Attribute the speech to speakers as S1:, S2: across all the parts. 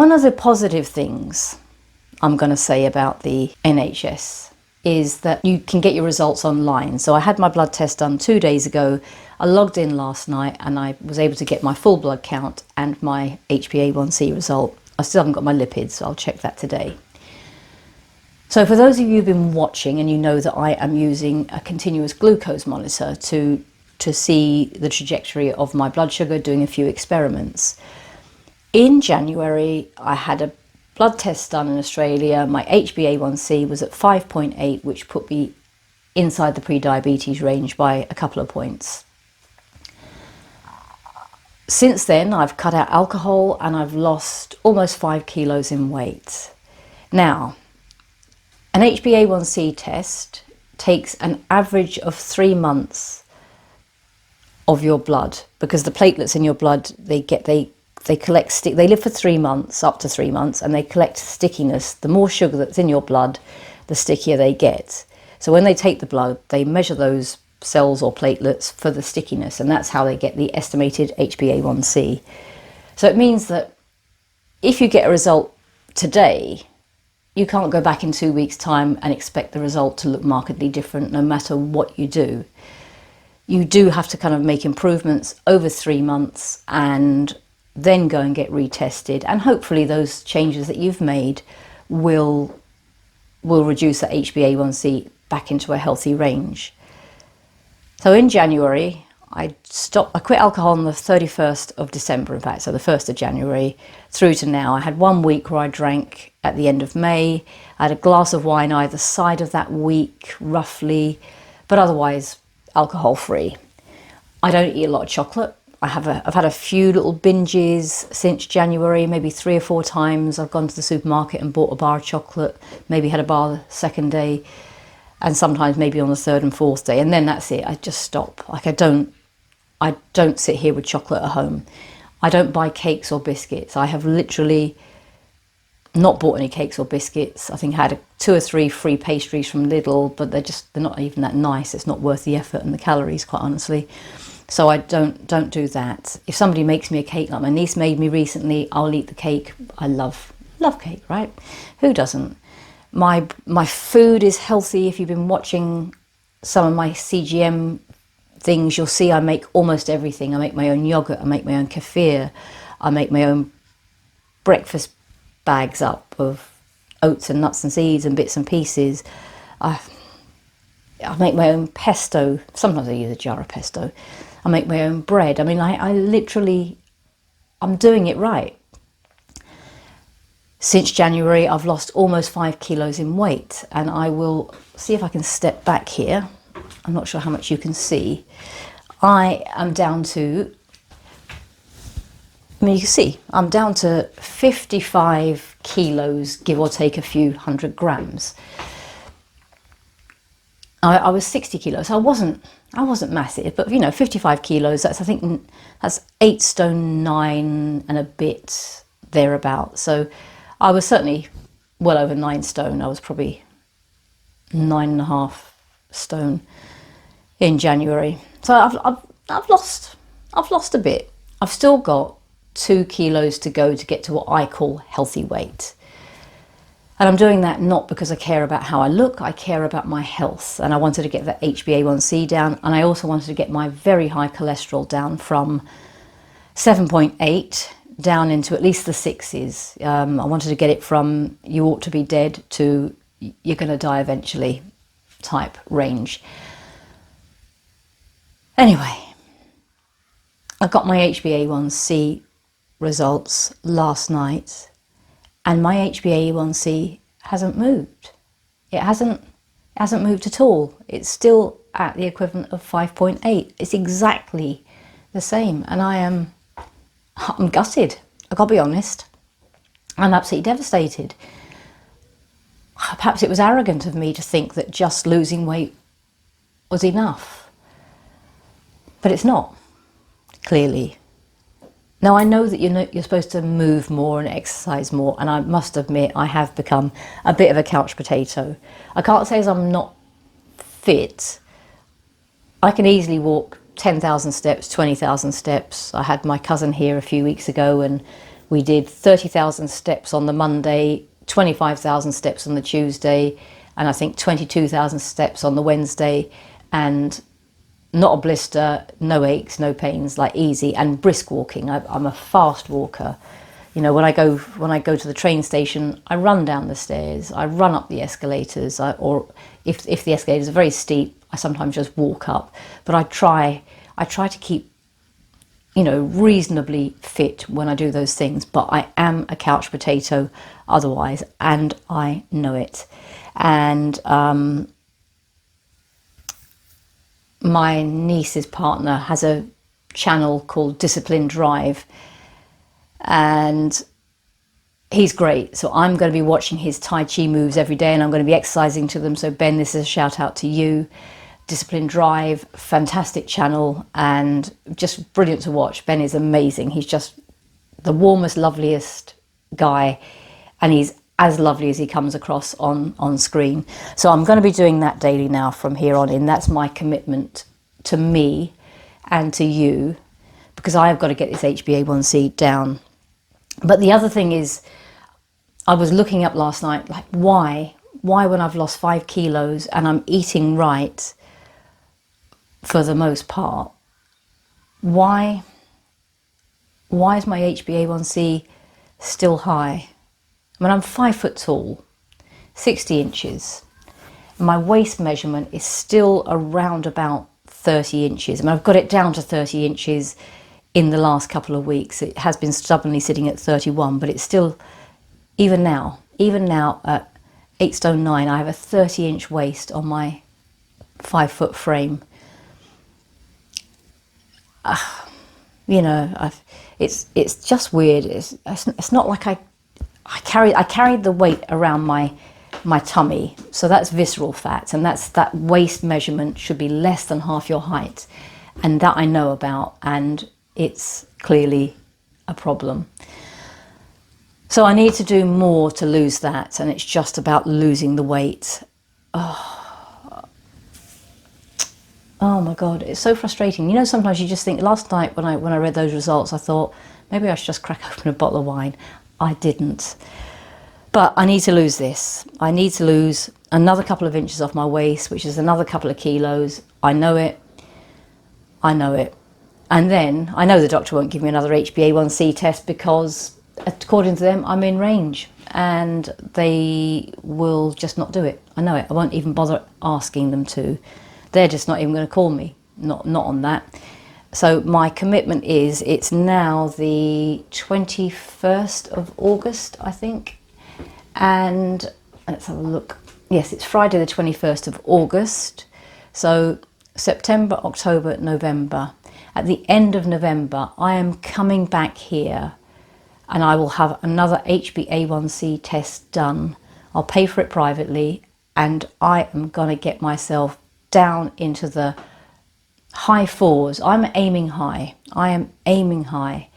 S1: One of the positive things I'm going to say about the NHS is that you can get your results online. So I had my blood test done 2 days ago. I logged in last night and I was able to get my full blood count and my HbA1c result. I still haven't got my lipids, so I'll check that today. So for those of you who've been watching, and you know that I am using a continuous glucose monitor to see the trajectory of my blood sugar, doing a few experiments. In January, I had a blood test done in Australia. My HbA1c was at 5.8, which put me inside the pre-diabetes range by a couple of points. Since then, I've cut out alcohol and I've lost almost 5 kilos in weight. Now, an HbA1c test takes an average of 3 months of your blood, because the platelets in your blood, they collect they live for 3 months, up to 3 months, and they collect stickiness. The more sugar that's in your blood, the stickier they get. So when they take the blood, they measure those cells or platelets for the stickiness, and that's how they get the estimated HbA1c. So it means that if you get a result today, you can't go back in 2 weeks' time and expect the result to look markedly different no matter what you do. You do have to kind of make improvements over 3 months and then go and get retested, and hopefully those changes that you've made will reduce that HbA1c back into a healthy range. So in January, I quit alcohol on the 31st of December, in fact, so the 1st of January through to now. I had 1 week where I drank at the end of May. I had a glass of wine either side of that week, roughly, but otherwise alcohol free. I don't eat a lot of chocolate. I've had a few little binges since January, maybe 3 or 4 times. I've gone to the supermarket and bought a bar of chocolate, maybe had a bar the second day, and sometimes maybe on the 3rd and 4th day, and then that's it. I just stop. Like I don't sit here with chocolate at home. I don't buy cakes or biscuits. I have literally not bought any cakes or biscuits. I think I had 2 or 3 free pastries from Lidl, but they're not even that nice. It's not worth the effort and the calories, quite honestly. So I don't do that. If somebody makes me a cake, like my niece made me recently, I'll eat the cake. I love cake, right? Who doesn't? My food is healthy. If you've been watching some of my CGM things, you'll see I make almost everything. I make my own yogurt, I make my own kefir, I make my own breakfast bags up of oats and nuts and seeds and bits and pieces. I make my own pesto. Sometimes I use a jar of pesto. I make my own bread. I mean, I literally, I'm doing it right. Since January, I've lost almost 5 kilos in weight, and I will see if I can step back here. I'm not sure how much you can see. I am down to, I mean, you can see, I'm down to 55 kilos, give or take a few 100 grams. I was 60 kilos, so I wasn't massive, but 55 kilos, I think that's 8 stone 9 and a bit thereabout. So I was certainly well over 9 stone. I was probably 9.5 stone in January. So I've lost a bit. I've still got 2 kilos to go to get to what I call healthy weight. And I'm doing that not because I care about how I look, I care about my health. And I wanted to get that HbA1c down, and I also wanted to get my very high cholesterol down from 7.8 down into at least the 6s. I wanted to get it from you ought to be dead to you're going to die eventually type range. Anyway, I got my HbA1c results last night, and my HbA1c hasn't moved. It hasn't moved at all. It's still at the equivalent of 5.8. It's exactly the same, and I'm gutted. I've got to be honest. I'm absolutely devastated. Perhaps it was arrogant of me to think that just losing weight was enough, but it's not, clearly. Now, I know that you're supposed to move more and exercise more, and I must admit I have become a bit of a couch potato. I can't say as I'm not fit. I can easily walk 10,000 steps, 20,000 steps. I had my cousin here a few weeks ago, and we did 30,000 steps on the Monday, 25,000 steps on the Tuesday, and I think 22,000 steps on the Wednesday, and not a blister, no aches, no pains, like easy, and brisk walking. I'm a fast walker. You know, when I go to the train station, I run down the stairs, I run up the escalators, or if the escalators are very steep, I sometimes just walk up. But I try to keep, you know, reasonably fit when I do those things. But I am a couch potato otherwise, and I know it. And my niece's partner has a channel called Discipline Drive, and he's great. So I'm going to be watching his Tai Chi moves every day, and I'm going to be exercising to them. So Ben, this is a shout out to you. Discipline Drive, fantastic channel, and just brilliant to watch. Ben is amazing. He's just the warmest, loveliest guy, and he's as lovely as he comes across on screen. So I'm going to be doing that daily now from here on in. That's my commitment to me and to you, because I have got to get this HbA1c down. But the other thing is, I was looking up last night, like why when I've lost 5 kilos and I'm eating right for the most part, why is my HbA1c still high? I mean, I'm 5 foot tall, 60 inches. My waist measurement is still around about 30 inches. I mean, I've got it down to 30 inches in the last couple of weeks. It has been stubbornly sitting at 31, but it's still, even now at 8 stone 9, I have a 30-inch waist on my 5 foot frame. You know, it's just weird. It's not like I carried the weight around my tummy, so that's visceral fat, and that waist measurement should be less than half your height, and that I know about, and it's clearly a problem. So I need to do more to lose that, and it's just about losing the weight. Oh my God, it's so frustrating. You know, sometimes you just think, last night when I read those results, I thought maybe I should just crack open a bottle of wine. I didn't. But I need to lose this. I need to lose another couple of inches off my waist, which is another couple of kilos. I know it. I know it. And then I know the doctor won't give me another HbA1c test because, according to them, I'm in range, and they will just not do it. I know it. I won't even bother asking them to. They're just not even going to call me. Not on that. So my commitment is, it's now the 21st of August, I think. And let's have a look. Yes, it's Friday the 21st of August. So September, October, November. At the end of November, I am coming back here and I will have another HbA1c test done. I'll pay for it privately, and I am going to get myself down into the high 4s. I'm aiming high. I am aiming high.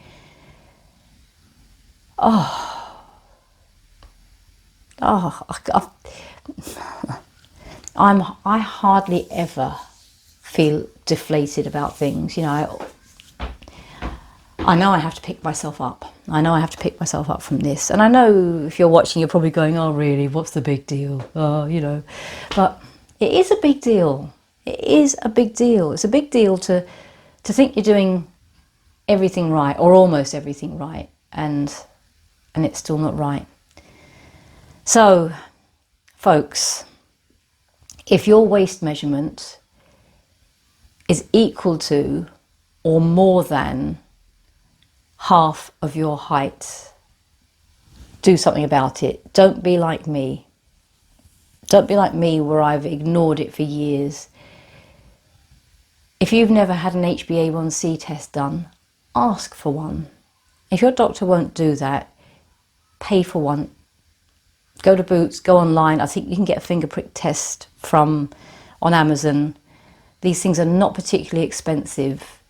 S1: I hardly ever feel deflated about things. You know, I know I have to pick myself up. I know I have to pick myself up from this. And I know if you're watching, you're probably going, oh, really? What's the big deal? Oh, you know. But it is a big deal. It is a big deal. It's a big deal to think you're doing everything right, or almost everything right, and it's still not right. So, folks, if your waist measurement is equal to or more than half of your height, do something about it. Don't be like me. Don't be like me, where I've ignored it for years. If you've never had an HbA1c test done, ask for one. If your doctor won't do that, pay for one. Go to Boots, go online. I think you can get a finger prick test on Amazon. These things are not particularly expensive.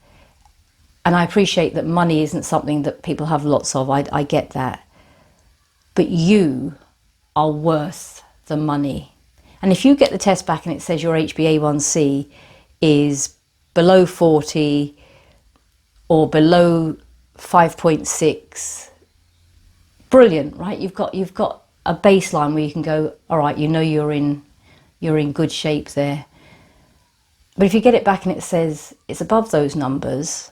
S1: And I appreciate that money isn't something that people have lots of. I get that. But you are worth the money. And if you get the test back and it says your HbA1c is below 40 or below 5.6, brilliant, right? You've got a baseline where you can go, all right, you know you're in good shape there. But if you get it back and it says it's above those numbers,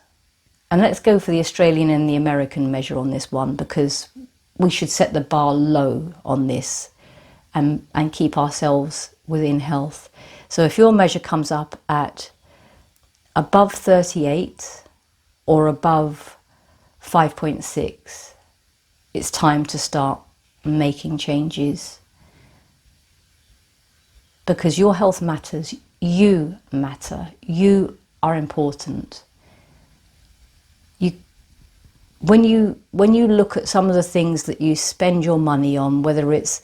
S1: and let's go for the Australian and the American measure on this one, because we should set the bar low on this and keep ourselves within health. So if your measure comes up at above 38 or above 5.6, it's time to start making changes, because your health matters. You matter. You are important. When you look at some of the things that you spend your money on, whether it's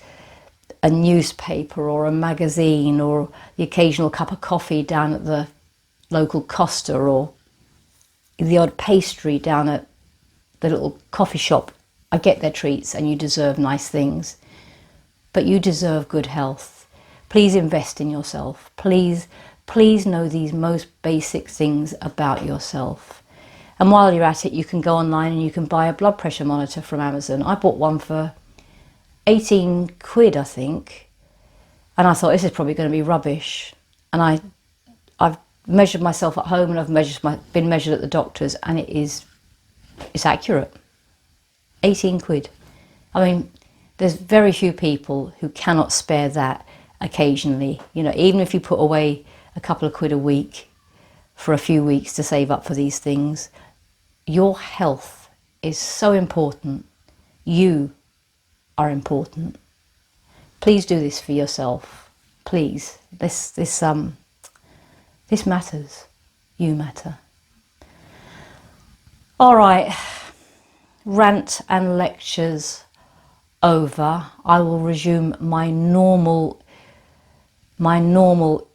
S1: a newspaper or a magazine or the occasional cup of coffee down at the local Costa, or the odd pastry down at the little coffee shop, I get their treats, and you deserve nice things, but you deserve good health. Please invest in yourself. Please know these most basic things about yourself. And while you're at it, you can go online and you can buy a blood pressure monitor from Amazon. I bought one for 18 quid, I think. And I thought, this is probably going to be rubbish. And I've measured myself at home, and I've been measured at the doctor's, and it's accurate. 18 quid. I mean, there's very few people who cannot spare that occasionally. You know, even if you put away a couple of quid a week for a few weeks to save up for these things, your health is so important. You are important. Please do this for yourself. Please. This matters. You matter. All right. Rant and lectures over. I will resume my normal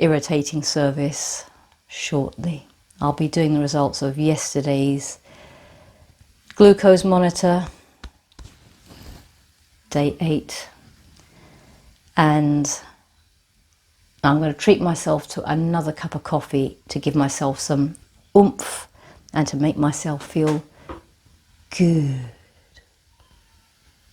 S1: irritating service shortly. I'll be doing the results of yesterday's glucose monitor, day 8, and I'm going to treat myself to another cup of coffee to give myself some oomph and to make myself feel good.